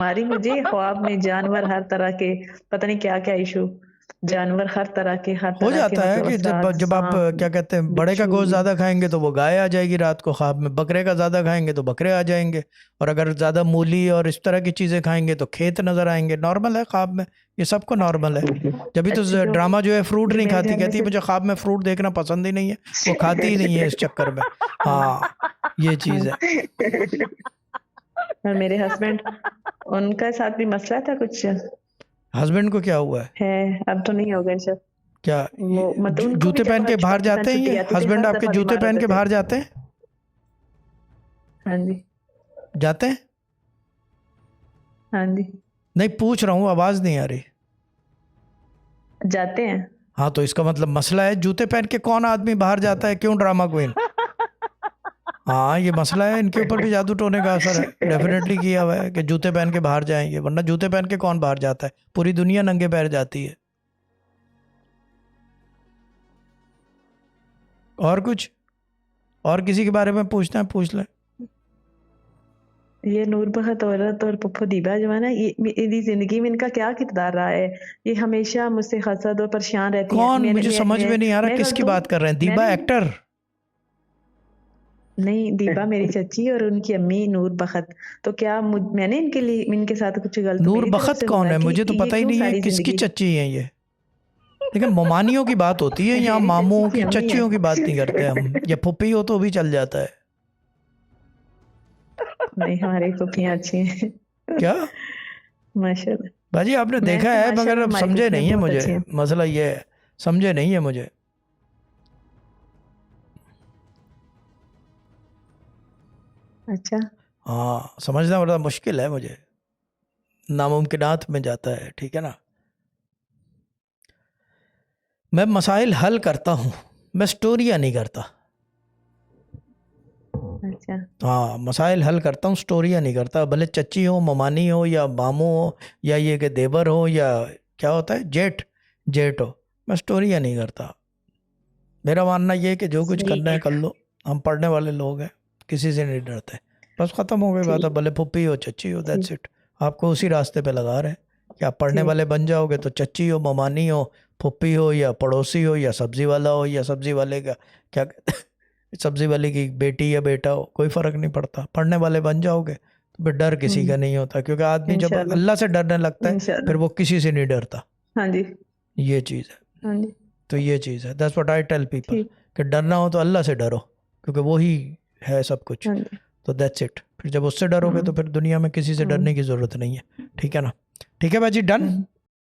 हमारी मुझे ख्वाब में जानवर हर तरह के, पता नहीं क्या क्या इशू, जानवर हर तरह के हो जाता है मतलब कि जब असरात, जब आप सांप, क्या कहते हैं बड़े का बिच्छू। गोश्त ज़्यादा खाएंगे तो वो गाय आ जाएगी रात को ख्वाब में, बकरे का ज़्यादा खाएंगे तो बकरे आ जाएंगे, और अगर ज़्यादा मूली और इस तरह की चीज़ें खाएंगे तो खेत नज़र आएंगे। नॉर्मल है ख्वाब में, ये सबको नॉर्मल है। जब तो अच्छा, ड्रामा जो है फ्रूट जो नहीं मेरे खाती, घर में कहती है से मुझे ख्वाब में फ्रूट देखना पसंद ही नहीं है, वो खाती ही नहीं है इस चक्कर में। हाँ, ये चीज़ है। और मेरे हस्बैंड, उनका साथ भी मसला था कुछ हस्बैंड को क्या हुआ है? है, अब तो नहीं होगा इंशाल्लाह। क्या वो मतलब उनको भी जूते जब पहन के हज बाहर पाकिस्तान जाते हैं छुट्टी ये आती थी हस्बैंड हर आपके? दफा जूते बीमार पहन होते के थे। बाहर जाते हैं? हाँ जी, जाते हैं? हाँ जी, नहीं, पूछ रहा हूँ, आवाज़ नहीं आ रही। जाते हैं। हाँ, तो इसका मतलब मसला है, जूते पहन के कौन आदमी बाहर जाता है? क्यों ड्रामा क्वीन? हाँ, ये मसला है, इनके ऊपर भी जादू टोने का असर है, डेफिनेटली किया हुआ है कि जूते पहन के बाहर जाएंगे, वरना जूते पहन के कौन बाहर जाता है? पूरी दुनिया नंगे पैर जाती है। और कुछ, और किसी के बारे में पूछना है पूछ लें। ये नूर बहत औरत और पप्पू दीबा जो है ना, ये मेरी जिंदगी में इनका क्या किरदार रहा है? ये हमेशा मुझसे हसद और परेशान रहती हैं। कौन? मुझे समझ में नहीं आ रहा मैं कर किसकी दूं, बात कर रहे हैं। दीबा मैंने एक्टर? नहीं, दीबा मेरी चची और उनकी अम्मी नूर बखत। तो क्या मैंने इनके लिए, इनके साथ कुछ गलत नूर मेरी तरफ बखत से हुआ कौन है है? कि मुझे तो ये पता ही क्यों नहीं है सारी किसकी जिंदगी? चच्ची है ये। लेकिन मोमानियों की बात होती है यहाँ, मेरी मामों चची की की, अम्मी है। चच्चियों की बात नहीं करते हम। या फुप्पी हो तो भी चल जाता है। नहीं, हमारी फूफियाँ अच्छी हैं। क्या माशाल्लाह। बाजी, आपने मैंने देखा कहा है मगर माशाल्लाह अब हमारी समझे फूफियाँ नहीं है बहुत मुझे। अच्छी हैं। मसला ये है, समझे नहीं है मुझे। अच्छा, हाँ, समझना बड़ा मुश्किल है मुझे, नामुमकिनात में जाता है, ठीक है ना। मैं मसाइल हल करता हूँ, मैं स्टोरियाँ नहीं करता। अच्छा, हाँ, मसाइल हल करता हूँ, स्टोरियाँ नहीं करता। भले चच्ची हो, ममानी हो, या मामू हो, या ये कि देवर हो, या क्या होता है, जेठ, जेठ हो, मैं स्टोरियाँ नहीं करता। मेरा मानना ये है कि जो कुछ सही करना है है। कर लो, हम पढ़ने वाले लोग हैं, किसी से नहीं डरते। बस ख़त्म हो गई बात है। ठीक, भले फुप्पी हो, चच्ची हो, दैट्स ठीक। इट। आपको उसी रास्ते पे लगा रहे हैं कि आप पढ़ने ठीक। वाले बन जाओगे तो चच्ची हो, ममानी हो, फुप्पी हो, या पड़ोसी हो, या सब्जी वाला हो, या सब्जी वाले का क्या सब्जी वाले की बेटी या बेटा हो, कोई फ़र्क नहीं पड़ता। पढ़ने वाले बन जाओगे तो फिर डर किसी का नहीं होता, क्योंकि आदमी जब अल्लाह इंशाल्लाह, से डरने लगता है फिर इंशाल्लाह। वो किसी से नहीं डरता। हाँ जी, ये चीज़ है। हाँ जी। तो ये चीज़ है, that's what I tell people, ठीक। कि डरना हो तो अल्लाह से डरो, क्योंकि वो ही है सब कुछ। हाँ जी। तो दैट्स इट। फिर जब उससे डरोगे तो हम्म, फिर दुनिया में किसी से हम्म, डरने की ज़रूरत नहीं है, ठीक है ना। ठीक है बाजी, डन।